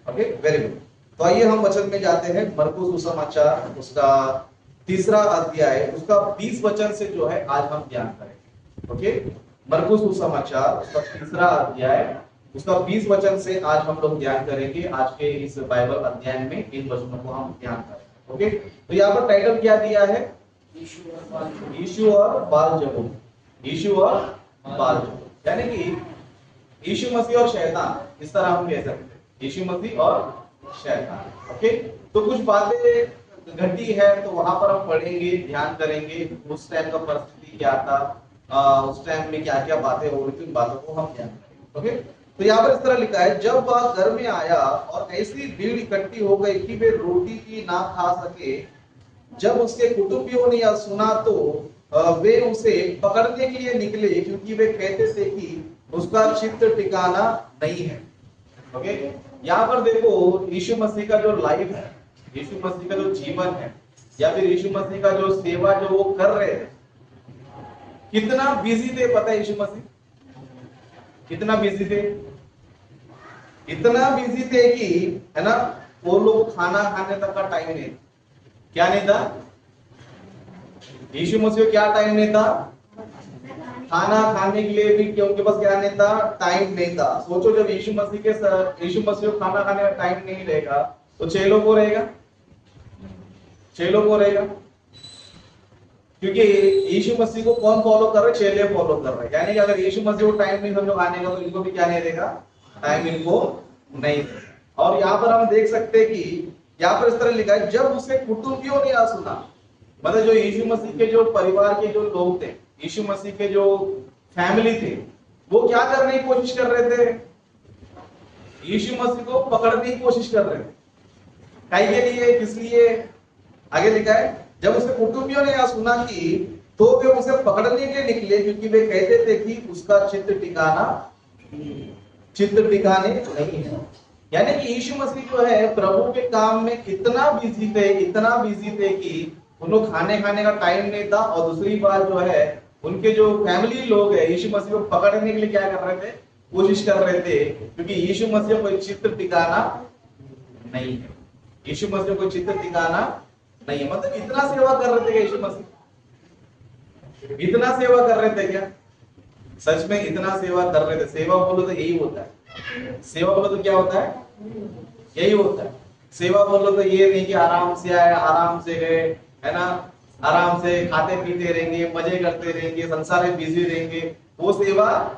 Okay, very good. तो आइए हम वचन में जाते हैं। मरकुस सुसमाचार उसका 3रा अध्याय उसका 20 वचन से जो है आज हम ध्यान करेंगे। ओके, मरकुस सुसमाचार उसका 3रा अध्याय उसका 20 वचन से आज हम लोग ध्यान करेंगे। आज के इस बाइबल अध्ययन में इन वचनों को हम ध्यान करेंगे। ओके, तो यहाँ पर टाइटल क्या दिया है? यीशु और बाल-ज़बूल। यीशु और बाल-ज़बूल, यानी कि यीशु मसीह और शैतान, इस तरह हम कह सकते हैं, यीशु मसीह और शैतान। ओके, तो कुछ बातें घटी है तो वहां पर हम पढ़ेंगे, ध्यान करेंगे उस टाइम का परिस्थिति क्या था, उस टाइम में क्या क्या बातें हो रही थी, उन बातों को हम ध्यान करेंगे। ओके, तो यहाँ पर इस तरह लिखा है, जब वह घर में आया और ऐसी भीड़ इकट्ठी हो गई कि वे रोटी भी ना खा सके, जब उसके कुटुंबियों ने यह सुना तो वे उसे पकड़ने के लिए निकले, क्योंकि वे कहते थे कि उसका चित्त ठिकाना नहीं है। ओके, यहाँ पर देखो यीशु मसीह का जो लाइफ है, यीशु मसीह का जो जीवन है, या फिर यीशु मसीह का जो सेवा जो वो कर रहे थे, कितना बिजी थे पता है? यीशु मसीह कितना बिजी थे? इतना बिजी थे कि, है ना, वो लोग खाना खाने तक का टाइम नहीं, क्या नहीं था? यीशु मसीह को क्या टाइम नहीं था? खाना खाने के लिए भी उनके पास क्या नहीं था? टाइम नहीं था। सोचो, जब यीशु मसीह को खाना खाने का टाइम नहीं रहेगा तो चेलों को रहेगा? चेलों को रहेगा, क्योंकि यीशु मसीह को कौन फॉलो कर रहे? चेले फॉलो कर रहे हैं। यानी कि अगर यीशु मसीह को टाइम नहीं समझो खाने का, तो इनको भी क्या नहीं रहेगा? टाइम इनको नहीं। और यहाँ पर हम देख सकते हैं कि यहाँ पर इस तरह लिखा है, जब उसे कुटुंबियों ने यह सुना, मतलब जो यीशु मसीह के जो परिवार के जो लोग थे, यीशु मसीह के जो फैमिली थे, वो क्या करने की कोशिश कर रहे थे? यीशु मसीह को पकड़ने की कोशिश कर रहे थे। काहे के लिए? किस लिए? आगे लिखा है, जब उसके कुटुंबियों ने यह सुना कि, तो वे उसे पकड़ने के लिए निकले, क्योंकि वे कहते थे कि उसका चित्त ठिकाने नहीं है। यानी कि यीशु मसीह जो है प्रभु के काम में इतना बिजी थे कि उनको खाने का टाइम नहीं था। और दूसरी बात जो है, उनके जो फैमिली लोग है यीशु मसीह को पकड़ने के लिए क्या कर रहे थे? कोशिश कर रहे थे, क्योंकि यीशु मसीह को चित्त ठिकाना नहीं है। यीशु मसीह को चित्त ठिकाना नहीं है, मतलब इतना सेवा कर रहे थे क्या यीशु मसीह? इतना सेवा कर रहे थे क्या? सच में इतना सेवा कर रहे थे? सेवा बोलो तो यही होता है। सेवा बोलो तो क्या होता है? यही होता है। सेवा बोलो तो ये नहीं कि आराम से आए, आराम से गए, है ना, आराम से खाते पीते रहेंगे, मजे करते रहेंगे, संसार में बिजी रहेंगे, वो सेवा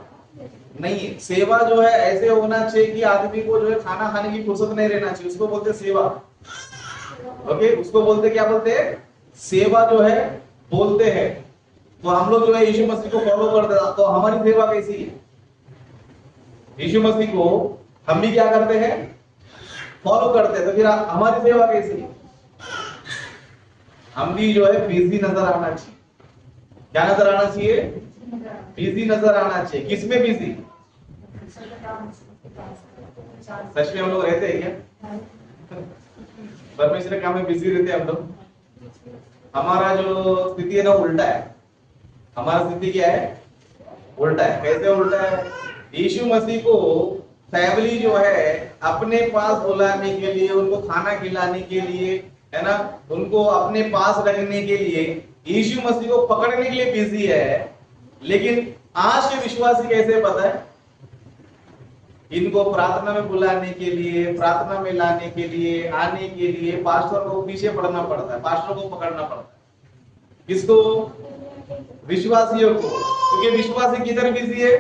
नहीं है। सेवा जो है ऐसे होना चाहिए कि आदमी को जो है खाना खाने की फुर्सत नहीं रहना चाहिए, उसको बोलते सेवा। ओके, उसको बोलते क्या बोलते हैं? सेवा जो है बोलते हैं। तो हम लोग जो है यीशु मसीह को फॉलो करते हैं, तो हमारी सेवा कैसी है? यीशु मसीह को हम भी क्या करते हैं? फॉलो करते हैं। तो फिर हमारी सेवा कैसी है? हम भी जो है बिजी नजर आना चाहिए। क्या नजर आना चाहिए? बिजी नजर आना चाहिए। किसमें बिजी? सच में हम लोग रहते हैं क्या? परमेश्वर के काम में बिजी रहते हैं हम लोग? हमारा जो स्थिति है ना, उल्टा है। हमारा स्थिति क्या है? उल्टा है। कैसे उल्टा है? यीशु मसीह को फैमिली जो है अपने पास बुलाने के लिए, उनको खाना खिलाने के लिए, है ना, उनको अपने पास रखने के लिए यीशु मसीह को पकड़ने के लिए बिजी है। लेकिन आज के विश्वासी कैसे पता है? इनको प्रार्थना में बुलाने के लिए, प्रार्थना में लाने के लिए, आने के लिए पास्टर को पीछे पड़ना पड़ता है, पास्टर को पकड़ना पड़ता है। किसको? विश्वासियों को। क्योंकि विश्वासी किधर बिजी है?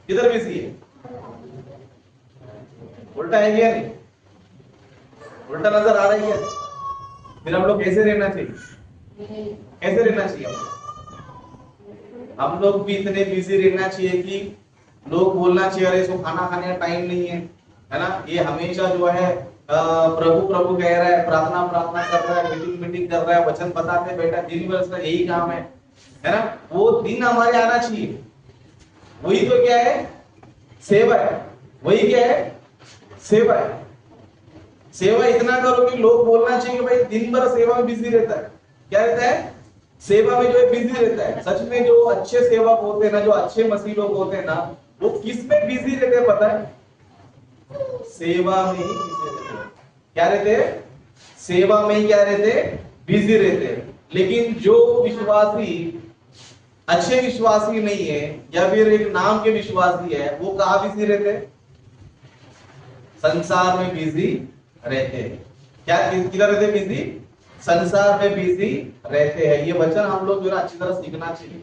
किधर बिजी है? उल्टा है क्या? नहीं उल्टा नजर आ रहा है क्या? फिर हम लोग कैसे रहना चाहिए? कैसे रहना चाहिए? हम लोग भी इतने बिजी रहना चाहिए कि लोग बोलना चाहिए, अरे इसको खाना खाने का टाइम नहीं है ना, ये हमेशा जो है प्रभु प्रभु कह रहा है, प्रार्थना कर रहा है, मीटिंग कर रहा है, वचन बताते बैठा, दिन भर इसका यही काम है ना। वो दिन हमारे आना चाहिए। वही तो क्या है? सेवा है। वही क्या है? सेवा है। सेवा इतना करो कि लोग बोलना चाहिए कि भाई दिन भर सेवा में बिजी रहता है। क्या रहता है? सेवा में जो है बिजी रहता है। सच में जो अच्छे सेवक होते हैं ना, जो अच्छे मसीह लोग होते हैं ना, वो किस में बिजी रहते हैं पता है? सेवा में ही बिजी रहते हैं। क्या रहते हैं? सेवा में ही क्या रहते हैं? बिजी रहते हैं। लेकिन जो विश्वासी अच्छे विश्वासी नहीं है या फिर एक नाम के विश्वासी है, वो कहाँ बिजी रहते हैं? संसार में बिजी रहते हैं। क्या किधर रहते? बिजी संसार में बिजी रहते हैं। ये वचन हम लोग जो है अच्छी तरह सीखना चाहिए।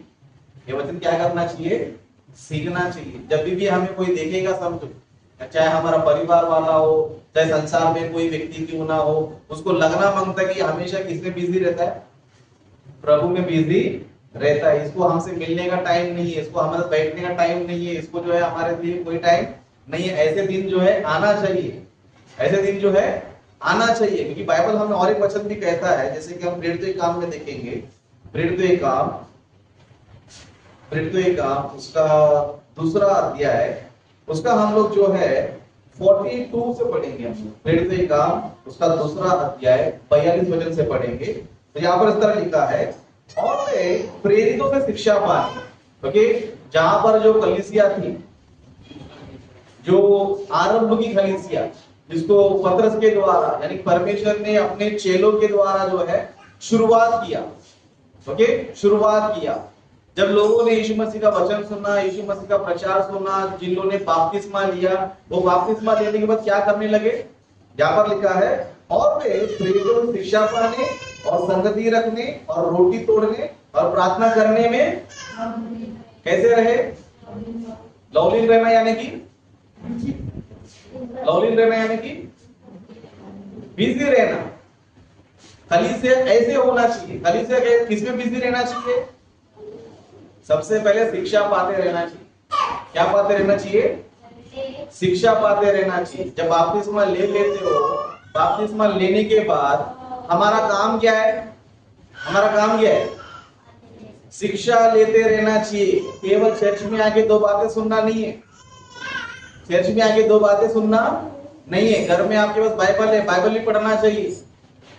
ये वचन क्या करना चाहिए? सीखना चाहिए। जब भी हमें कोई देखेगा, समझो, चाहे हमारा परिवार वाला हो, चाहे संसार में कोई व्यक्ति क्यों ना हो, उसको लगना मांगता है कि हमेशा किसमें बिजी रहता है? प्रभु में बिजी रहता है। इसको हमसे मिलने का टाइम नहीं है, इसको हमारे बैठने का टाइम नहीं है, इसको जो है हमारे लिए कोई टाइम नहीं है। ऐसे दिन जो है आना चाहिए, ऐसे दिन जो है आना चाहिए। क्योंकि बाइबल हमें और एक वचन भी कहता है, जैसे कि हम प्रेरितों के काम में देखेंगे, प्रेरितों के काम उसका 2 अध्याय, उसका हम लोग जो है 42 से पढ़ेंगे। हम प्रेरितों के काम उसका 2 अध्याय 42 वचन से पढ़ेंगे। तो यहाँ पर इस तरह लिखा है, और वे प्रेरितों से शिक्षा पाए। ओके, जहां पर जो कलीसिया थी, जो आरंभ की कलीसिया, जिसको पतरस के द्वारा यानी परमेश्वर ने अपने चेलों के द्वारा जो है शुरुआत किया। ओके, शुरुआत किया। जब लोगों ने यीशु मसीह का वचन सुना, यीशु मसीह का प्रचार सुना, जिन लोगों ने बपतिस्मा लिया, वो बपतिस्मा लेने के बाद क्या करने लगे? यहाँ पर लिखा है, और वे प्रेरितों से शिक्षा पाने और संगति रखने और रोटी तोड़ने और प्रार्थना करने में कैसे रहे? लवलीन रहना, यानी कि लवलीन रहना यानी कि बिजी रहना। कलीसिया ऐसे होना चाहिए। कलीसिया किसमें बिजी रहना चाहिए? सबसे पहले शिक्षा पाते रहना चाहिए। क्या पाते रहना चाहिए? शिक्षा पाते रहना चाहिए। जब बपतिस्मा ले लेते हो, बपतिस्मा लेने के बाद हमारा काम क्या है? हमारा काम क्या है? शिक्षा लेते रहना चाहिए। केवल चर्च में आके 2 बातें सुनना नहीं है। चर्च में आके 2 बातें सुनना नहीं है। घर में आपके पास बाइबल है, बाइबल भी पढ़ना चाहिए,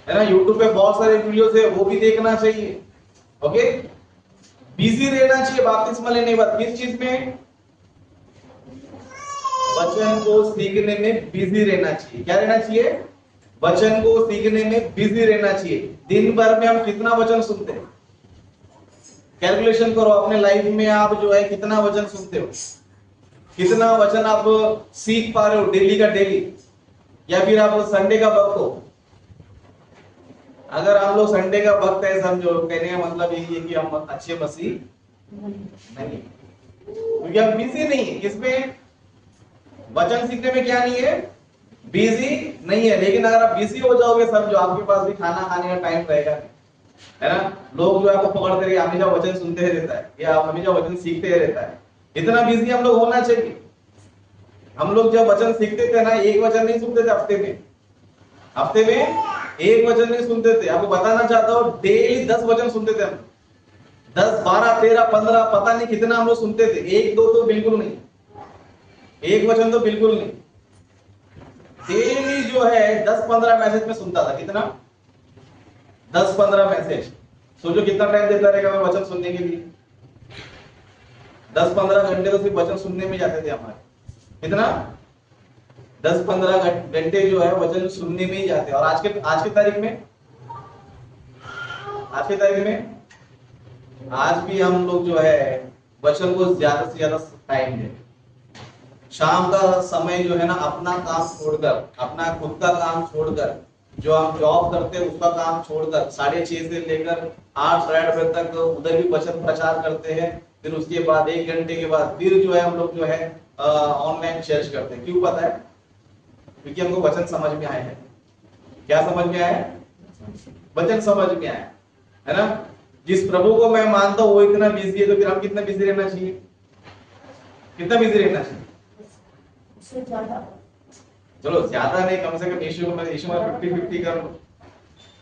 है ना। यूट्यूब पे बहुत सारे वीडियोस है, वो भी देखना चाहिए। ओके, बिजी रहना चाहिए बपतिस्मा लेने के बाद। किस चीज में? वचन को सीखने में बिजी रहना चाहिए। क्या रहना चाहिए? वचन को सीखने में बिजी रहना चाहिए। दिन भर में हम कितना वचन सुनते हैं? कैलकुलेशन करो अपने लाइफ में, आप जो है कितना वचन सुनते हो, कितना वचन आप सीख पा रहे हो डेली का डेली, या फिर आप संडे का वक्त हो। अगर हम लोग संडे का वक्त है, समझो, कहने का मतलब यही है कि हम अच्छे मसीह नहीं, क्योंकि हम बिजी नहीं है। किसमें? वचन सीखने में क्या नहीं है? बिजी नहीं है। लेकिन अगर आप बिजी हो जाओगे, समझो, आपके पास भी खाना खाने का टाइम रहेगा, है ना। लोग जो आपको पकड़ते रहे, हमेशा वचन सुनते रहता है या हमेशा वचन सीखते रहता है। इतना बिजी हम लोग होना चाहिए। हम लोग जब वचन सीखते थे ना, एक वचन नहीं सुनते थे हफ्ते में एक वचन नहीं सुनते थे। आपको बताना चाहता हूँ, डेली 10 वचन सुनते थे हम। 10, 12, 13, 15, पता नहीं कितना हम लोग सुनते थे। 1, 2 तो बिल्कुल नहीं, एक वचन तो बिल्कुल नहीं। डेली जो है 10-15 मैसेज में सुनता था। कितना? 10-15 मैसेज। सोचो कितना टाइम देता रहेगा मैं वचन सुनने के लिए। 10-15 घंटे तो सिर्फ वचन सुनने में जाते थे हमारे। कितना? 10-15 घंटे जो है वचन सुनने में ही जाते हैं। और आज की तारीख में आज भी हम लोग जो है वचन को ज्यादा से ज्यादा टाइम दें। शाम का समय जो है ना, अपना काम छोड़कर, अपना खुद का काम छोड़कर, जो हम जॉब करते हैं उसका काम छोड़कर 6:30 से लेकर 8, 8:30 बजे तक उधर भी वचन प्रचार करते हैं। फिर उसके बाद 1 घंटे के बाद फिर जो है हम लोग जो है ऑनलाइन चर्च करते हैं। क्यों पता है? क्योंकि हमको वचन समझ में आया है। क्या समझ में आया? वचन समझ में आया, है ना। जिस प्रभु को मैं मानता हूँ वो इतना बिजी है, तो फिर हम कितना बिजी रहना चाहिए? कितना बिजी रहना चाहिए? चलो ज्यादा नहीं, कम से कम यीशु में 50-50 कर लो,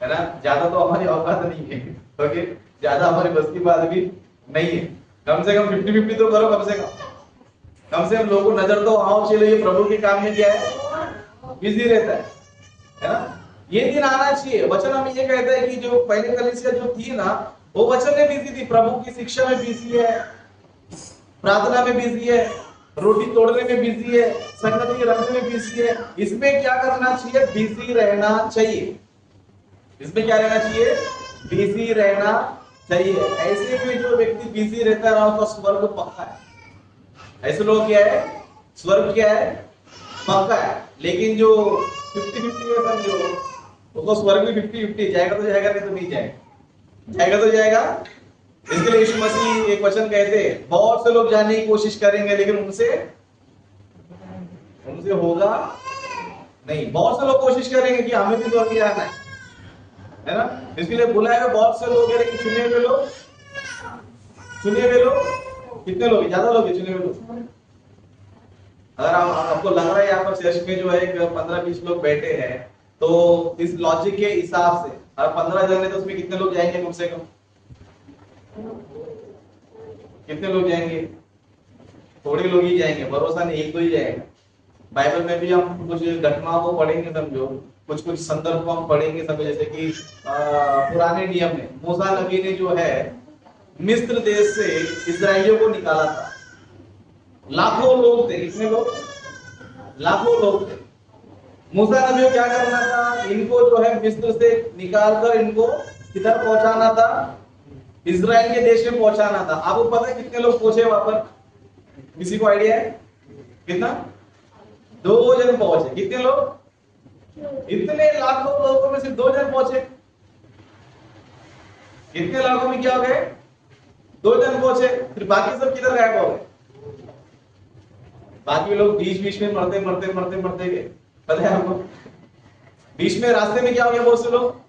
है ना। ज्यादा तो हमारी औकात नहीं है। ओके, ज्यादा हमारी बस की बात भी नहीं है। कम से कम 50-50 तो करो। कम से कम लोगों को नजर तो आओ, चलो ये प्रभु के काम में क्या है, बिजी रहता है ना। ये दिन आना चाहिए। वचन हमें ये कहता है कि जो पहले कलीसिया जो थी ना, वो वचन में बिजी थी, प्रभु की शिक्षा में बिजी है, प्रार्थना में बिजी है, रोटी तोड़ने में बिजी है, संगति रखने में बिजी है। इसमें क्या करना चाहिए? बिजी रहना चाहिए। इसमें क्या रहना चाहिए? बिजी रहना चाहिए। ऐसे में जो व्यक्ति बिजी रहता है उसका स्वर्ग पक्का है। ऐसे लोग क्या है? स्वर्ग क्या है? पक्का है। लेकिन जो 50-50 है समझो, उसको स्वर्ग भी 50-50, जाएगा तो जाएगा, नहीं तो नहीं जाएगा, जाएगा तो जाएगा। इसके लिए यीशु मसीह एक वचन कहते हैं, बहुत से लोग जाने की कोशिश करेंगे लेकिन उनसे होगा नहीं। बहुत से लोग कोशिश करेंगे कि हमें भी स्वर्ग जाना है ना? इसके लिए बुलाए हुए बहुत से लोग हैं, लेकिन चुने हुए लोग, कितने लोग? ज्यादा लोग हैं चुने हुए लोग। अगर आपको लग रहा है यहाँ पर चर्च में जो है 15-20 लोग बैठे हैं, तो इस लॉजिक के हिसाब से अगर 15 जन है तो उसमें कितने लोग जाएंगे? कम से कम कितने लोग जाएंगे? थोड़े लोग ही जाएंगे, भरोसा नहीं, एक दो ही जाएगा। बाइबल में भी हम कुछ घटनाओं को पढ़ेंगे समझो, कुछ संदर्भ को हम पढ़ेंगे समझो, जैसे कि पुराने नियम में मूसा नबी ने जो है मिस्र देश से इस्राएलियों को निकाला था। लाखों लोग थे। कितने लोग? लाखों लोग थे। मूसा नबी को क्या करना था? इनको जो है मिस्र से निकालकर इनको किधर पहुंचाना था? इजराइल के देश में पहुंचाना था। आपको पता है कितने लोग पहुंचे वहां पर? किसी को आइडिया है कितना? 2 जन पहुंचे। कितने लोग? इतने लाखों लोगों में सिर्फ 2 जन पहुंचे। कितने लाखों में क्या हो गए? 2 जन पहुंचे। फिर बाकी सब किधर गायब हो गए? बाकी लोग बीच में मरते गए। पता है आपको? बीच में रास्ते में क्या हो गया? बहुत से लोग,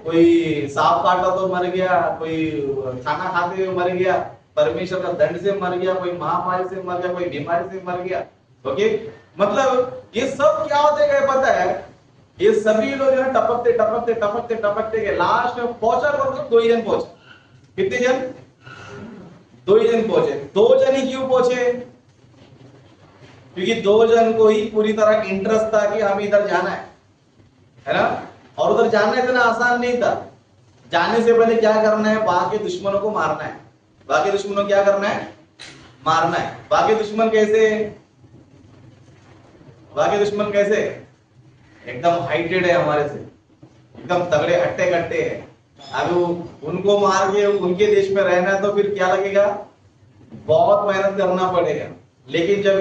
कोई सांप काटा तो मर गया, कोई खाना खाते हुए मर गया, परमेश्वर का दंड से मर गया, कोई महामारी से मर गया, कोई बीमारी से मर गया। ओके, मतलब ये सब क्या होते गए पता है? ये सभी लोग जो है टपकते गए। लास्ट में पहुंचा कौन? तो 2 ही जन पहुंचे। कितने जन? 2 ही जन पहुंचे। 2 जन ही क्यों पहुंचे? क्योंकि 2 जन को ही पूरी तरह इंटरेस्ट था कि हमें इधर जाना है ना? और उधर जाना इतना आसान नहीं था। जाने से पहले क्या करना है? वहां के दुश्मनों को मारना है। वहां के दुश्मनों क्या करना है? मारना है। वहां के दुश्मन कैसे? वहां के दुश्मन कैसे? एकदम हाइटेड है हमारे से, एकदम तगड़े हट्टे कट्टे है। अब उनको मार के उनके देश में रहना है तो फिर क्या लगेगा? बहुत मेहनत करना पड़ेगा। लेकिन जब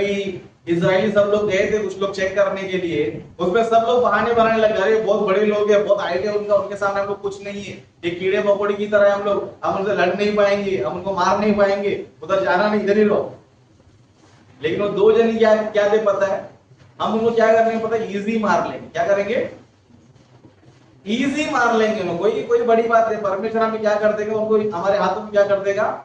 इजरायली सब लोग गए थे कुछ लोग चेक करने के लिए, उसमें सब लोग बहाने बनाने लगे, अरे बहुत बड़े लोग हैं, बहुत आइडिया उनका, उनके सामने हमको कुछ नहीं है, ये कीड़े मकोड़े की तरह हम लोग, हम उनसे लड़ नहीं पाएंगे, हम उनको मार नहीं पाएंगे, उधर जाना नहीं, इधर ही रहो। लेकिन वो 2 जन क्या थे पता है? हम उनको क्या करेंगे पता है? इजी मार लेंगे। क्या करेंगे? इजी मार लेंगे उनको। कोई बड़ी बात है? परमेश्वर हमें क्या कर देगा? उनको हमारे हाथों में क्या कर देगा?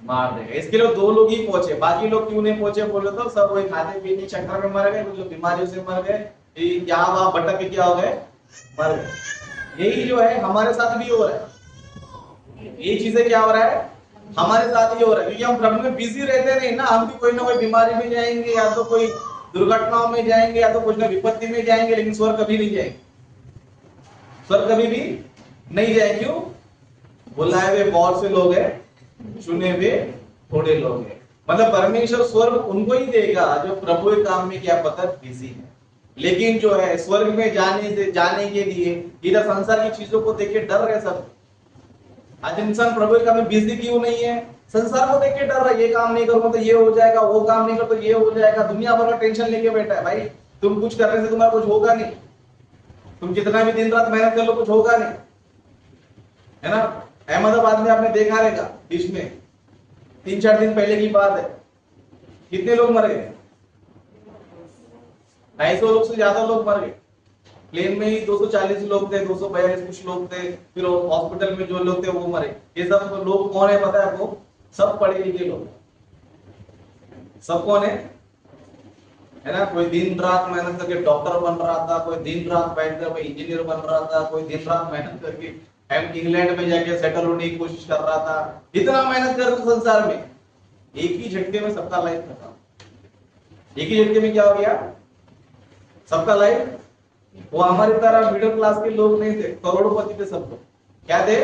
मार देगा। इसके लिए 2 लोग ही पहुंचे। बाकी लोग क्यों नहीं पहुंचे बोले तो सब वही खाने पीने चक्कर में मर गए, कुछ बीमारियों से मर गए, यहाँ वहां भटक के क्या हो गए? मर गए। यही जो है हमारे साथ भी हो रहा है। ये चीजें क्या हो रहा है? हमारे साथ ही हो रहा है, क्योंकि हम प्रभु में बिजी रहते नहीं ना। हम भी कोई ना कोई बीमारी में जाएंगे, या तो कोई दुर्घटनाओं में जाएंगे, या तो कुछ ना विपत्ति में जाएंगे, लेकिन स्वर्ग कभी नहीं जाएंगे। स्वर्ग कभी भी नहीं जाएंगे। क्यों? बुलाए हुए बहुत से लोग हैं, चुने हुए थोड़े लोग हैं। मतलब परमेश्वर स्वर्ग उनको ही देगा जो प्रभु के काम में क्या पता बिजी है। लेकिन जो है स्वर्ग में जाने के लिए इधर संसार की चीजों को देख के डर रहे सब। आज इंसान प्रभु के काम में बिजी क्यों नहीं है? संसार को देख के डर रहा है, ये काम नहीं करूंगा तो ये हो जाएगा, वो काम नहीं कर तो ये हो जाएगा। दुनिया भर का टेंशन लेके बैठा है। भाई तुम कुछ करने से तुम्हारा कुछ होगा नहीं। तुम कितना भी दिन रात मेहनत कर लो, कुछ होगा नहीं, है ना? अहमदाबाद में आपने देखा रहेगा, बीच में 3-4 दिन पहले की बात है, कितने लोग मर गए? 250 लोग से ज्यादा लोग मर गए। प्लेन में ही 240 लोग थे, 242 कुछ लोग थे। फिर हॉस्पिटल में जो लोग थे वो मरे। ये सब लोग कौन है पता है आपको? सब पढ़े लिखे लोग। सब कौन है ना? कोई दिन रात मेहनत करके डॉक्टर बन रहा था, कोई दिन रात बैठकर कोई इंजीनियर बन रहा था, कोई दिन रात मेहनत करके इंग्लैंड में जाके सेटल होने की कोशिश कर रहा था। इतना मेहनत कर संसार में, एक ही झटके में सबका लाइफ खत्म। एक ही झटके में क्या हो गया? सबका लाइफ। वो हमारी तरह मिडिल क्लास के लोग नहीं थे, करोड़पति थे सब लोग। क्या थे?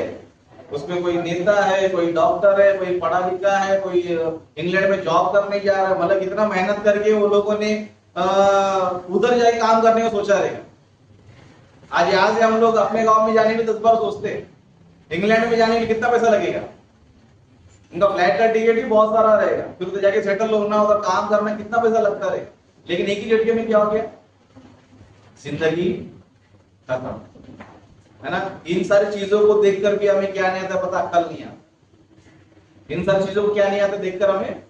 उसमें कोई नेता है, कोई डॉक्टर है, कोई पढ़ा लिखा है, कोई इंग्लैंड में जॉब करने जा रहा है, मतलब इतना मेहनत करके वो लोगों ने उधर जाके काम करने का सोचा रहेगा। आज यहाँ से हम लोग अपने गांव में जाने में 10 बार सोचते हैं, इंग्लैंड में जाने में कितना पैसा लगेगा, उनका फ्लाइट का टिकट भी बहुत सारा रहेगा, फिर उधर जाके सेटल होना, उधर काम करना, कितना पैसा लगता रहेगा। लेकिन एक ही झटके में क्या हो गया, जिंदगी खत्म, है ना। इन सारी चीजों को देखकर भी हमें क्या नहीं आता, पता, अक्ल नहीं आता। इन सारी चीजों को क्या नहीं आता देखकर हमें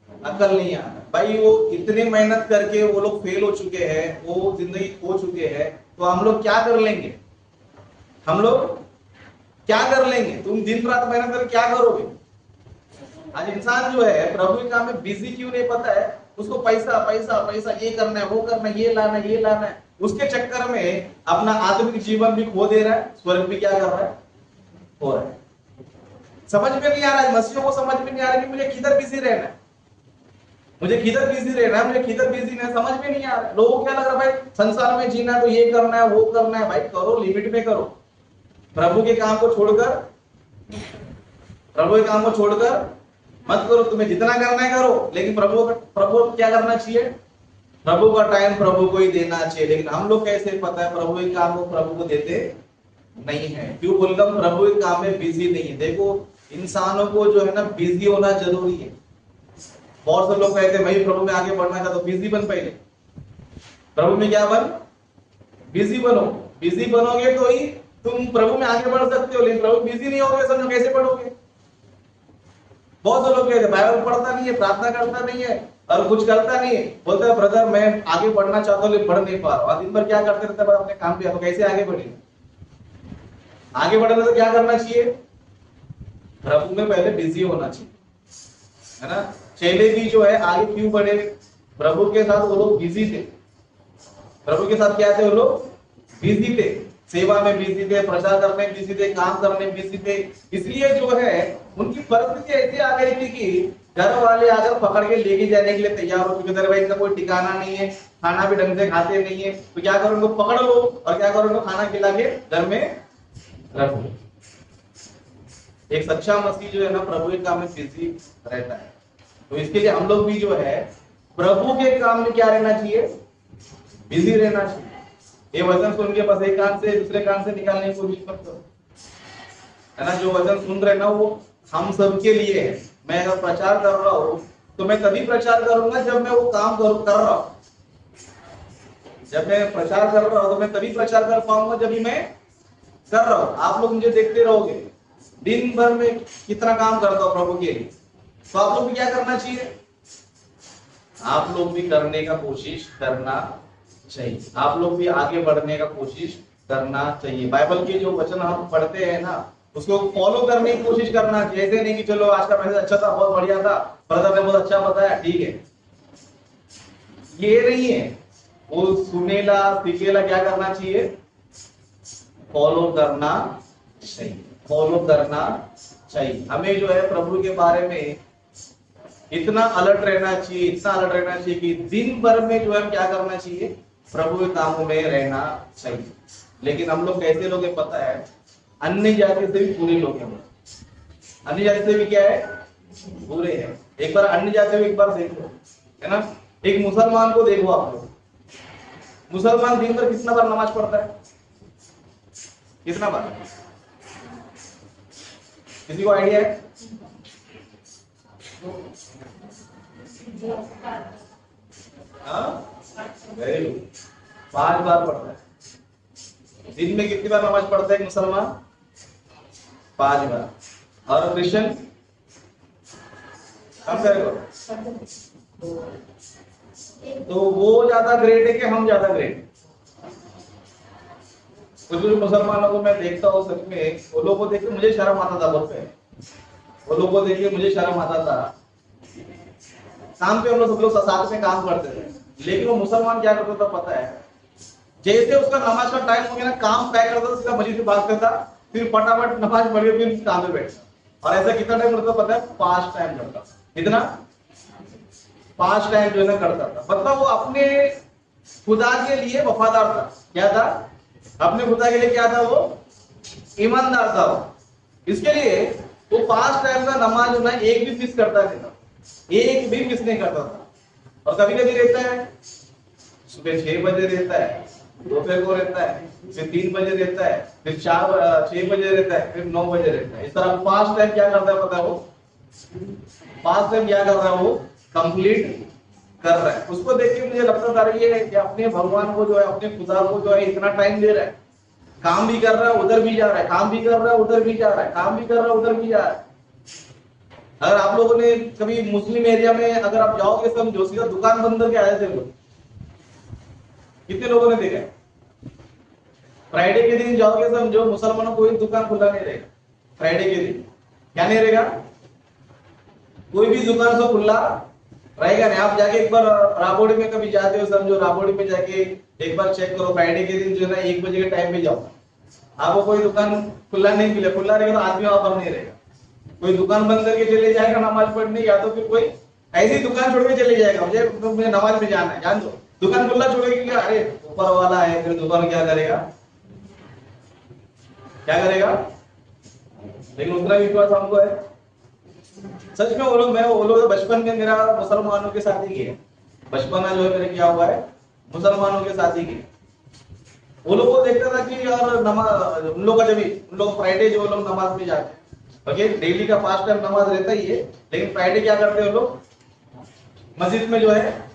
अक्ल नहीं आता। भाई वो इतनी मेहनत करके वो लोग फेल हो चुके हैं, वो जिंदगी खो चुके हैं, तो हम लोग क्या कर लेंगे, हम लोग क्या कर लेंगे। तुम दिन रात मेहनत करके क्या करोगे। आज इंसान जो है प्रभु के काम में बिजी क्यों नहीं पता है, उसको पैसा पैसा पैसा, ये करना है, वो करना है, ये लाना है, ये लाना है, उसके चक्कर में अपना आत्मिक जीवन भी खो दे रहा है, स्वर्ग भी क्या कर रहा है, हो रहा है। समझ में नहीं आ रहा है, मसीहों को समझ में नहीं आ रहा है कि मुझे किधर बिजी रहना है, मुझे किधर बिजी रहना है, मुझे किधर बिजी नहीं, समझ में नहीं आ रहा है। लोगों को क्या लग रहा है, भाई संसार में जीना है तो ये करना है, वो करना है। भाई करो, लिमिट में करो, प्रभु के काम को छोड़कर, प्रभु के काम को छोड़कर मत करो। तुम्हें जितना करना है करो, लेकिन प्रभु क्या करना चाहिए, प्रभु का टाइम प्रभु को ही देना चाहिए। लेकिन हम लोग कैसे पता है प्रभु के काम को प्रभु को देते नहीं है, क्यों बोलकर प्रभु के काम में बिजी नहीं है। देखो इंसानों को जो है ना बिजी होना जरूरी है। बहुत से लोग कहते हैं भाई प्रभु में आगे बढ़ना चाहते हो, बिजी बन, पहले प्रभु में क्या बन, बिजी बनो। बिजी बनोगे तो ही तुम प्रभु में आगे बढ़ सकते हो, लेकिन प्रभु बिजी नहीं होगे समझो कैसे पढ़ोगे। बहुत से लोग कहते हैं बाइबल पढ़ता नहीं है, प्रार्थना करता नहीं है और कुछ करता नहीं है, बोलता है ब्रदर मैं आगे बढ़ना चाहता हूँ लेकिन बढ़ नहीं पा रहा हूँ। दिन भर क्या करते रहते हैं अपने काम पे, तो कैसे आगे बढ़ेंगे। आगे बढ़ना तो क्या करना चाहिए, प्रभु में पहले बिजी होना चाहिए, है ना। चेले भी जो है आगे क्यों बढ़े, प्रभु के साथ वो लोग बिजी थे। प्रभु के साथ क्या थे, वो लोग बिजी थे, सेवा में बिजी थे, प्रचार करने में बिजी थे, काम करने में बिजी थे। इसलिए जो है उनकी परिस्थिति ऐसी आ गई थी कि घर वाले आकर पकड़ के लेके जाने के लिए तैयार हो चुके थे। भाई इनका कोई ठिकाना नहीं है, खाना भी ढंग से खाते नहीं है, तो क्या करो उनको पकड़ लो और क्या करो उनको खाना खिला के घर में रखो। एक सच्चा मसीह जो है ना प्रभु के काम में बिजी रहता है। तो इसके लिए हम लोग भी जो है प्रभु के काम में क्या रहना चाहिए, बिजी रहना चाहिए। ये वचन सुन के बस एक कान से दूसरे कान से निकालने की कोशिश मत करो, है ना। जो वचन सुन रहे ना वो हम सबके लिए है। मैं अगर प्रचार कर रहा हूँ तो मैं तभी प्रचार करूंगा जब मैं वो काम कर रहा हूँ। जब मैं प्रचार कर रहा हूँ तो मैं तभी प्रचार कर पाऊंगा जब भी मैं कर रहा हूँ। आप लोग मुझे देखते रहोगे दिन भर में कितना काम करता हूँ प्रभु के लिए, तो आप लोग भी क्या करना चाहिए, आप लोग भी करने का कोशिश करना चाहिए। आप लोग भी आगे बढ़ने का कोशिश करना चाहिए। बाइबल के जो वचन हम पढ़ते हैं ना उसको फॉलो करने की कोशिश करना चाहिए। ऐसे नहीं कि चलो आज का मैसेज अच्छा था, बहुत बढ़िया था, ब्रदर ने बहुत अच्छा बताया, ठीक है, ये नहीं है। वो सुनेला सीखेला क्या करना चाहिए, फॉलो करना चाहिए, फॉलो करना चाहिए। हमें जो है प्रभु के बारे में इतना अलर्ट रहना चाहिए, इतना अलर्ट रहना चाहिए कि दिन भर में जो है क्या करना चाहिए, प्रभु के कामों में रहना चाहिए। लेकिन हम लोग कैसे लोग पता है, अन्य जाति से भी बुरे लोग हैं। अन्य जाति से भी क्या है, बुरे हैं। एक बार अन्य जाति को एक बार देखो, है ना। एक मुसलमान को देखो आप लोग, मुसलमान दिन भर कितना बार नमाज पढ़ता है, कितना बार, किसी को आइडिया है? हाँ, 5 बार पढ़ता है। दिन में कितनी बार नमाज पढ़ता है मुसलमान, 5 बार। और क्रिश्चियन कम करेगा, तो वो ज्यादा ग्रेट है कि हम ज्यादा ग्रेट? कुछ मुसलमानों को मैं देखता हूँ सच में, वो लोगों को देख के मुझे शर्म आता था। बहुत वो लोगों को देख के मुझे शर्म आता था। काम पे हम लोग सब लोग साथ में काम करते थे, लेकिन वो मुसलमान क्या करता था पता है, जैसे उसका नमाज का टाइम हो गया ना, काम पैक करता था, सीधा मस्जिद से बात करता, फिर फटाफट नमाज पढ़ के फिर काम पे बैठता। और ऐसा कितना टाइम करता पता है, 5 टाइम करता। कितना? 5 टाइम जो है ना करता था। मतलब वो अपने खुदा के लिए वफादार था। क्या था? अपने खुदा के लिए क्या था? वो ईमानदार था। इसके लिए वो 5 टाइम का नमाज जो ना एक भी मिस करता नहीं था, एक भी मिस नहीं करता था। और कभी कभी रहता है सुबह 6 बजे रहता है, दोपहर को रहता है, फिर 3 बजे रहता है, फिर 6 बजे रहता है, फिर 9 बजे रहता है। इस तरह 5 टाइम क्या करता है पता है वो? 5 टाइम क्या कर रहा है वो? कंप्लीट कर रहा है। उसको देख के मुझे लगता था ये कि अपने भगवान को जो है, अपने खुदा को जो है इतना टाइम दे रहा है, काम भी कर रहा है उधर भी जा रहा है, काम भी कर रहा है उधर भी जा रहा है, काम भी कर रहा है उधर भी जा रहा है। अगर आप लोगों ने कभी मुस्लिम एरिया में अगर आप जाओगे समझो, सीधा दुकान बंद करके आए थे लोग, कितने लोगों ने देखा है? फ्राइडे के दिन जाओगे समझो, मुसलमानों को कोई दुकान खुला नहीं रहेगा। फ्राइडे के दिन क्या नहीं रहेगा? कोई भी दुकान तो खुला रहेगा नहीं। आप जाके एक बार राबोड़ी में कभी जाते हो समझो, राबोड़ी में जाके एक बार चेक करो, फ्राइडे के दिन जो है ना 1 बजे के टाइम पे जाओ, आपको कोई दुकान खुला नहीं मिले। खुला रहेगा तो आदमी वहां पर नहीं रहेगा, कोई दुकान बंद करके चले जाएगा नमाज पढ़ने, या तो फिर कोई ऐसी दुकान छोड़ के चले जाएगा, मुझे नमाज में जाना है, जान दो। दुकान खुला छोड़ेगी, अरे ऊपर वाला है, फिर दुकान क्या करेगा? क्या करेगा? लेकिन उतना विश्वास हमको है। सच में वो लोग बचपन में मेरा मुसलमानों के साथ ही किया, बचपना जो है मेरे क्या हुआ है, मुसलमानों के साथ ही किया। वो लोग को देखता था कि यार नमाज उन लोग का, जब उन लोग फ्राइडे जो लोग नमाज में जाते हैं, ओके, डेली का 5 टाइम नमाज रहता ही है, लेकिन फ्राइडे क्या करते हैं वो लोग? मस्जिद में जो है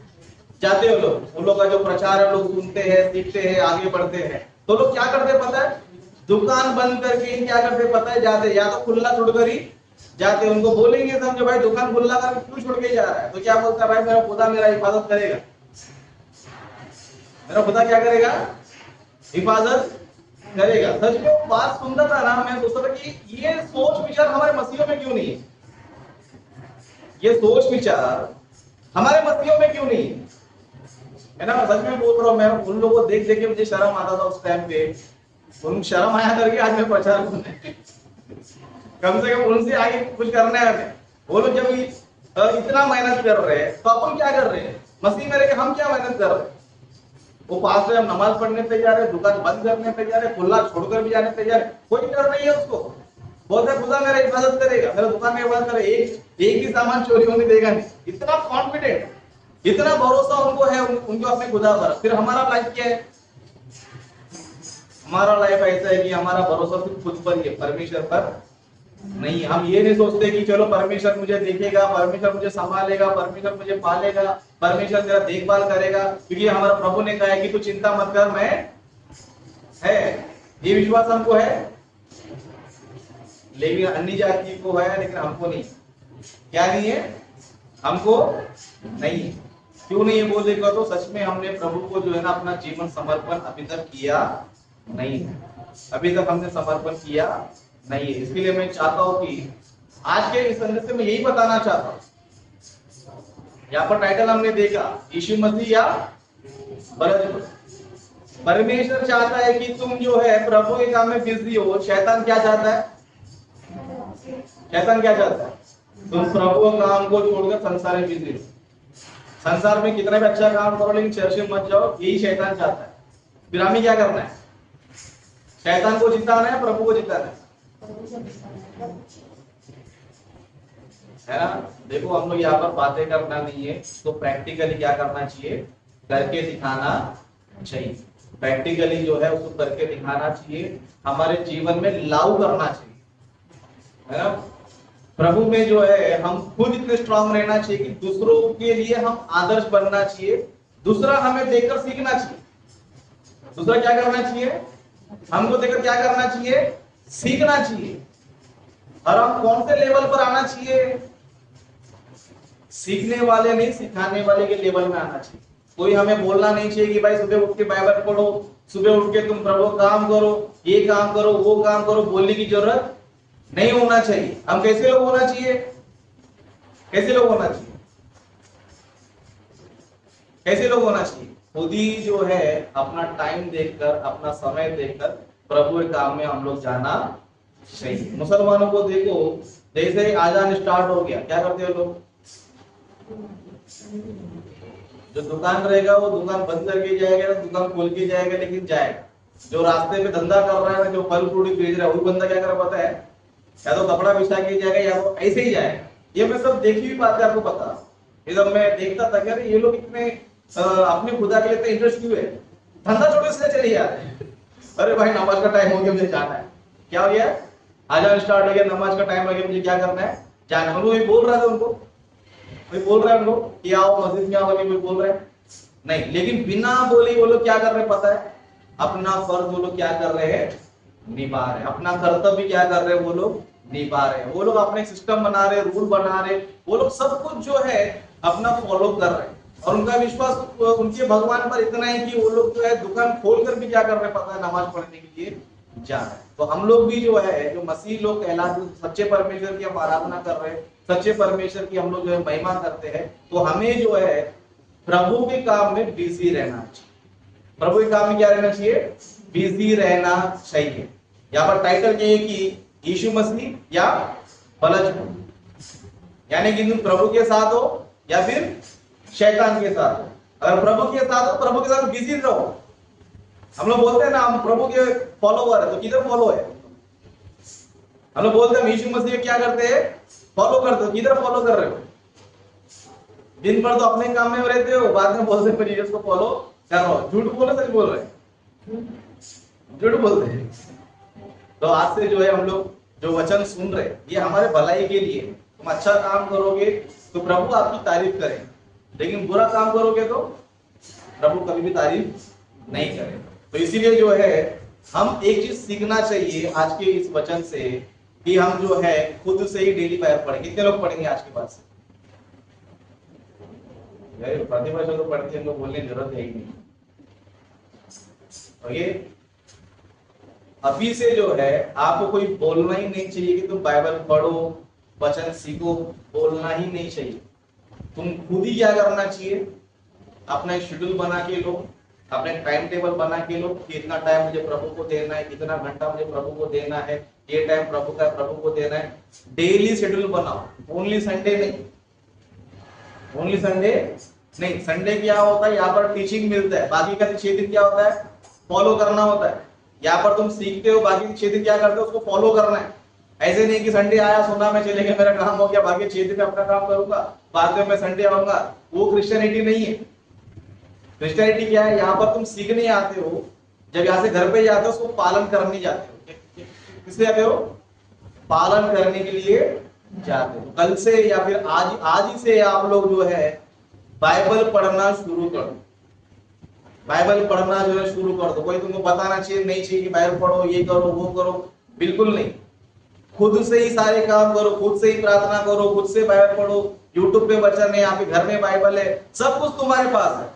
जाते हैं लोग, उन लोग का जो प्रचार है लोग सुनते हैं, सीखते हैं, आगे बढ़ते हैं। तो लोग क्या करते पता है? दुकान बंद करके क्या करते पता है? जाते, या तो खुला छोड़कर ही जाते। उनको बोलेंगे समझो भाई दुकान खुला करके क्यों छोड़ के जा रहा है, तो क्या बोलता है? भाई मेरा खुदा मेरा हिफाजत करेगा, मेरा खुदा क्या करेगा? हिफाजत करेगा। सच में बात सुनता था ना, मैं सोचता था कि ये सोच विचार हमारे मसीहों में क्यों नहीं है? ये सोच विचार हमारे मसीहों में क्यों नहीं है ना? सच में बोल रहा हूं मैं, उन लोगों को देख देख के मुझे शर्म आता था उस टाइम पे। उन शर्म आया करके आज मैं प्रचार करने कम से कम उनसे आगे कुछ करना है हमें। वो लोग जब इतना मेहनत कर रहे हैं तो अपन क्या कर रहे हैं? मसीह में रहकर हम क्या मेहनत कर रहे हैं? वो पास से हम नमाज पढ़ने तैयार है, दुकान बंद करने तैयार है, खुला छोड़कर भी जाने तैयार है, कोई डर नहीं है उसको। बोलते खुदा मेरा हिफाजत करेगा, मेरा दुकान में हिफाजत करेगा, एक भी सामान चोरी होने देगा नहीं। इतना कॉन्फिडेंट, इतना भरोसा उनको है उनको अपने खुदा पर। फिर हमारा लाइफ क्या है? हमारा लाइफ ऐसा है कि हमारा भरोसा सिर्फ खुद पर ही है, परमेश्वर पर नहीं। हम ये नहीं सोचते कि चलो परमेश्वर मुझे देखेगा, परमेश्वर मुझे संभालेगा, परमेश्वर मुझे पालेगा, परमेश्वर मेरा देखभाल करेगा, क्योंकि हमारा प्रभु ने कहा है कि तू चिंता मत कर, मैं है। ये विश्वास हमको है, लेकिन अन्य जाति को है, लेकिन हमको नहीं। क्या नहीं है? हमको नहीं। क्यों नहीं है बोल देगा? तो सच में हमने प्रभु को जो है ना अपना जीवन समर्पण अभी तक किया नहीं है, अभी तक हमने समर्पण किया नहीं है। इसके लिए मैं चाहता हूं कि आज के इस संदेश में यही बताना चाहता हूं। यहाँ पर टाइटल हमने देखा, यीशु मसीह या बलद। परमेश्वर चाहता है कि तुम जो है प्रभु के काम में बिजी हो। शैतान क्या चाहता है? शैतान क्या चाहता है? तुम प्रभु के काम को छोड़कर संसार में बिजी हो। संसार में कितना भी अच्छा काम करो लेकिन चर्च में मत जाओ, यही शैतान चाहता है। फिर हमें क्या करना है? शैतान को जिताना है, प्रभु को जिताना है ना? देखो हम लोग यहाँ पर बातें करना नहीं है, तो प्रैक्टिकली क्या करना चाहिए? करके दिखाना चाहिए। प्रैक्टिकली जो है उसको करके दिखाना चाहिए, हमारे जीवन में लागू करना चाहिए, है ना? प्रभु में जो है हम खुद इतने स्ट्रांग रहना चाहिए कि दूसरों के लिए हम आदर्श बनना चाहिए। दूसरा हमें देखकर सीखना चाहिए। दूसरा क्या करना चाहिए? हमको देखकर क्या करना चाहिए? सीखना चाहिए। और हम कौन से लेवल पर आना चाहिए? सीखने वाले नहीं, सिखाने वाले के लेवल में आना चाहिए। कोई हमें बोलना नहीं चाहिए कि भाई सुबह उठ के बाइबल पढ़ो, सुबह उठ के तुम प्रभु काम करो, ये काम करो, वो काम करो, बोलने की जरूरत नहीं होना चाहिए। हम कैसे लोग होना चाहिए? कैसे लोग होना चाहिए? कैसे लोग होना चाहिए? खुद ही जो है अपना टाइम देखकर, अपना समय देखकर प्रभु के काम में हम लोग जाना चाहिए। मुसलमानों को देखो, जैसे ही आजान स्टार्ट हो गया क्या करते हैं लोग? जो दुकान रहेगा वो दुकान बंद करके जाएगा ना, दुकान खोल के जाएगा, लेकिन जाएगा। जो रास्ते पे धंधा कर रहा है ना, जो फल फ्रूट बेच रहा है, वही बंदा क्या कर रहा पता है? या तो कपड़ा बिछा के जाएगा या वो ऐसे ही जाएगा। ये मैं सब देखी हुई बात है, आपको पता। ये जब मैं देखता था कि अरे ये लोग इतने अपने खुदा के लिए इतने इंटरेस्ट क्यों है, धंधा छोड़े से चले जा रहे हैं। अरे भाई नमाज का टाइम हो गया, मुझे जाना है। क्या हो गया, आजान स्टार्ट हो गया, नमाज का टाइम हो गया, मुझे क्या करना है, जाना। कोई बोल रहा था उनको, कोई बोल रहा है उनको कि आओ मस्जिद में आओ, कोई बोल रहा है नहीं। लेकिन बिना बोले वो लोग क्या कर रहे हैं पता है, अपना फर्ज वो लोग क्या कर रहे हैं, निभा रहे हैं। अपना कर्तव्य क्या कर रहे हैं वो लोग, निभा रहे हैं। वो लोग अपने सिस्टम बना रहे, रूल बना रहे, वो लोग सब कुछ जो है अपना फॉलो कर रहे हैं। और उनका विश्वास उनके भगवान पर इतना है कि वो लोग जो है दुकान खोल कर भी क्या कर रहे हैं पता है, नमाज पढ़ने के लिए जा रहे हैं। तो हम लोग भी जो है, जो मसीह लोग कहलाते, सच्चे परमेश्वर की हम आराधना कर रहे हैं, सच्चे परमेश्वर की हम लोग जो है महिमा करते हैं, तो हमें जो है प्रभु के काम में बिजी रहना चाहिए। प्रभु के काम में क्या रहना चाहिए, बिजी रहना चाहिए। यहाँ पर टाइटल ये है कि यीशु मसीह या बलजबूल, यानी कि तुम प्रभु के साथ हो या फिर शैतान के साथ हो। अगर प्रभु के साथ हो, प्रभु के साथ बिजी रहो। हम लोग बोलते हैं ना हम प्रभु के फॉलोवर है, तो किधर फॉलो है। हम लोग बोलते हैं यीशु मसीह क्या करते हैं, फॉलो करते हो, किधर फॉलो कर रहे हो। दिन भर तो अपने काम में रहते हो, बाद में बोलते हैं जीसस को फॉलो कर रहा हो। झूठ बोले सच बोल रहे हैं, झूठ बोलते हैं। तो आज से जो है हम लोग जो वचन सुन रहे, ये हमारे भलाई के लिए। तुम अच्छा काम करोगे तो प्रभु आपकी तारीफ करेंगे, लेकिन बुरा काम करोगे तो प्रभु कभी भी तारीफ नहीं करेगा। तो इसीलिए जो है हम एक चीज सीखना चाहिए आज के इस वचन से, कि हम जो है खुद से ही डेली बाइबल पढ़ेंगे। कितने लोग पढ़ेंगे आज के बाद से, प्रतिभा तो पढ़ते हैं, बोलने की जरूरत है ही नहीं। ओके, अभी से जो है आपको कोई बोलना ही नहीं चाहिए कि तुम बाइबल पढ़ो, वचन सीखो, बोलना ही नहीं चाहिए। तुम खुद ही क्या करना चाहिए, अपना शेड्यूल बना के लो, अपने टाइम टेबल बना के लो कि इतना टाइम मुझे प्रभु को देना है, इतना घंटा मुझे प्रभु को देना है, ये टाइम प्रभु का प्रभु को देना है। डेली शेड्यूल बनाओ, ओनली संडे नहीं, ओनली संडे नहीं। संडे क्या होता है, यहाँ पर टीचिंग मिलता है, बाकी का 6 दिन क्या होता है, फॉलो करना होता है। यहाँ पर तुम सीखते हो, बाकी 6 दिन क्या करते हो, उसको फॉलो करना है। ऐसे नहीं कि संडे आया, सुना, मैं चले गया, मेरा काम हो गया, बाकी 6 दिन में अपना काम करूंगा, बाद में मैं संडे आऊंगा। वो क्रिश्चियनिटी नहीं है। क्रिश्चियनिटी क्या है, यहाँ पर तुम सीखने आते हो, जब यहाँ से घर पे जाते हो उसको पालन करने जाते हो। किसलिए जाते हो, पालन करने के लिए जाते हो। कल से या फिर आज ही से आप लोग जो है बाइबल पढ़ना शुरू कर दो। बाइबल पढ़ना जो है शुरू कर दो। कोई तुमको बताना चाहिए नहीं चाहिए कि बाइबल पढ़ो, ये करो, वो करो, बिल्कुल नहीं। खुद से ही सारे काम करो, खुद से ही प्रार्थना करो, खुद से बाइबल पढ़ो। यूट्यूब पे वचन है, आपके घर में बाइबल है, सब कुछ तुम्हारे पास है।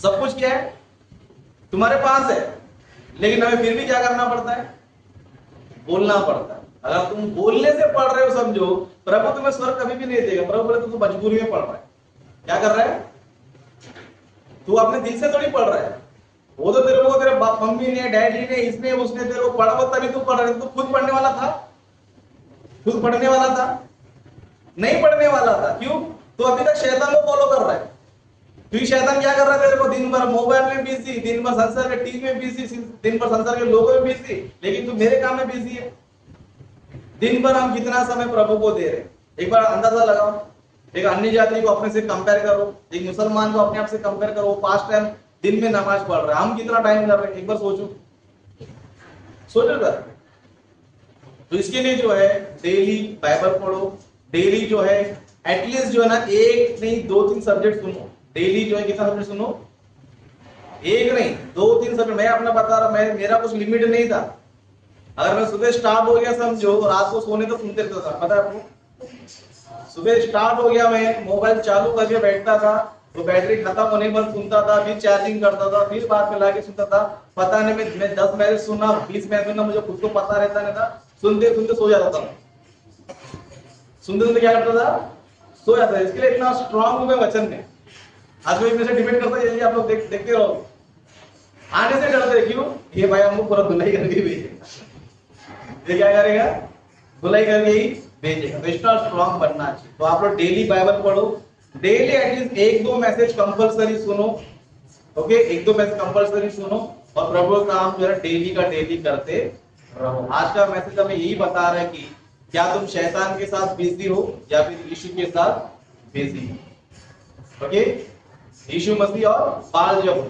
सब कुछ क्या है, तुम्हारे पास है। लेकिन हमें फिर भी क्या करना पड़ता है, बोलना पड़ता है। अगर तुम बोलने से पढ़ रहे हो, समझो प्रभु तुम्हें स्वर्ग कभी भी नहीं देगा। प्रभु बोले तू मजबूरी में पढ़ रहा है। क्या कर रहा है, तू अपने दिल से थोड़ी पढ़ रहा है। वो तो तेरे को तेरे मम्मी ने, डैडी ने, इसने उसने तेरे को पढ़ा, तभी तू पढ़ रहा है। तू खुद पढ़ने वाला था, खुद पढ़ने वाला था, नहीं पढ़ने वाला था। क्यों, तो अभी तक शैतान को फॉलो कर रहा है। क्योंकि शैतान क्या कर रहा है, तेरे को दिन भर मोबाइल में बिजी, दिन भर संसार के टीवी में बिजी, दिन भर संसार के लोगों में बिजी, लेकिन तू मेरे काम में बिजी है। दिन भर हम कितना समय प्रभु को दे रहे हैं, एक बार अंदाजा लगाओ। एक अन्य जाति को अपने से कंपेयर करो, एक मुसलमान को अपने आप से कंपेयर करो। 5 टाइम दिन में नमाज पढ़ रहा है, हम कितना टाइम कर रहे हैं, एक बार सोचो, सोचो कर। तो इसके लिए जो है डेली बाइबल पढ़ो, डेली जो है एटलीस्ट जो है ना, एक नहीं 2-3 सब्जेक्ट सुनो। डेली जो है कितना सब्जेक्ट सुनो, एक नहीं 2-3 सब्जेक्ट। मैं अपना बता रहा, मैं मेरा कुछ लिमिट नहीं था। अगर मैं सुबह स्टार्ट हो गया, समझो रात को सोने तो सुनते था, पता है आपको। सुबह स्टार्ट हो गया, मैं मोबाइल चालू करके बैठता था, तो बैटरी खत्म होने पर सुनता था, फिर चार्जिंग करता था, फिर बाद में लाके सुनता था। पता नहीं मैं 10 मैसेज सुना, 20 मैसेज सुना, मुझे खुद को पता रहता नहीं था। सुनते सुनते सो जाता था, सुनते सुनते क्या करता था, सो जाता था। इसके लिए इतना स्ट्रांग हूं मैं वचन में। आज कोई मेरे से डिबेट करता है, आप लोग देखते रहो, आने से डरते। क्यों, ये भाई हमको पूरा धुलाई करके भेजेगा, ये क्या करेगा, धुलाई करके ही भेजेगा। तो इतना स्ट्रांग बनना चाहिए। तो आप लोग डेली बाइबल पढ़ो, डेली एटलीस्ट 1-2 मैसेज कंपलसरी सुनो। ओके, 1-2 मैसेज कंपलसरी सुनो, और प्रभु का काम जो है डेली का डेली करते रहो। आज का मैसेज हमें यही बता रहा है कि क्या तुम शैतान के साथ बिजी हो या फिर यीशु के साथ बिजी हो। ओके, यीशु मसीह और बाल जब,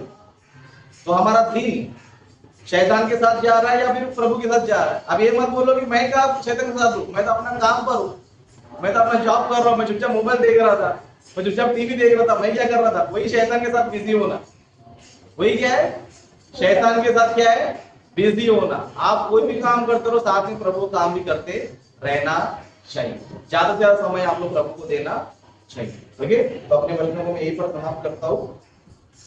तो हमारा दिन शैतान के साथ जा रहा है या फिर प्रभु के साथ जा रहा है। अब ये मत बोलो कि मैं क्या शैतान के साथ हूं, मैं तो अपना काम पर हूं, मैं तो अपना जॉब कर रहा हूं, मैं चुपचाप मोबाइल देख रहा था, मैं चुपचाप टीवी देख रहा था, मैं क्या कर रहा था, वही शैतान के साथ बिजी होना। वही क्या है, शैतान के साथ क्या है, बिजी होना। आप कोई भी काम करते रहो, साथ में प्रभु काम भी करते रहना चाहिए। ज्यादा से ज्यादा समय आप लोग प्रभु को देना चाहिए। ओके, तो अपने वचनों को मैं यही पर समाप्त करता हूँ।